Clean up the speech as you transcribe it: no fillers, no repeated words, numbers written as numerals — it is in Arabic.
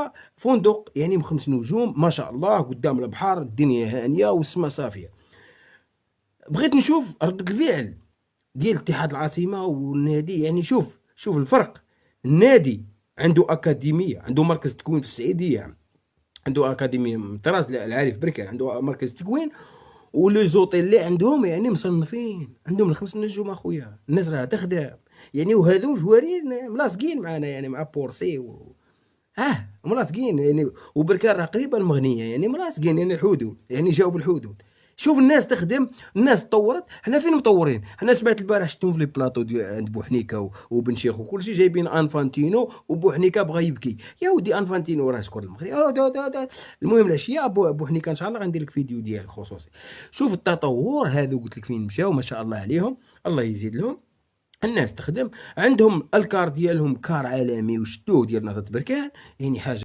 حاجه فندق يعني 5 نجوم ما شاء الله، قدام البحر، الدنيا هانيه والسما صافيه. بغيت نشوف ردة الفعل ديال اتحاد العاصمة والنادي، يعني شوف الفرق. النادي عنده أكاديمية، عنده مركز تكوين في السعيدية، عنده أكاديمية من طراز العارف بركان، عنده مركز تكوين. ولي زوطيل اللي عندهم يعني مصنفين، عندهم ال5 نجوم اخويا، الناس راه تخدم يعني. وهذو جوارين ملاصقين معنا يعني مع بورسي ملاصقين يعني. وبركان راه قريبه المغنيه يعني ملاصقين يعني الحدود، يعني جاوا بالحدود. شوف الناس تخدم، الناس تطورت. حنا فين مطورين؟ حنا سمعت البارح شفتهم في لي بلاطو عند بوحنيكا وبن شيخ وكل شيء، جايبين انفانتينو وبوحنيكا بغى يبكي. يا ودي انفانتينو راه شكون المغرب. المهم العشيه بوحنيكا ان شاء الله غندير لك فيديو ديال خصوصي. شوف التطور هذو قلت لك فين مشاو، ما شاء الله عليهم، الله يزيد لهم. الناس تخدم، عندهم الكار ديالهم كار عالمي وشدوه ديال نهضة بركان، يعني حاجه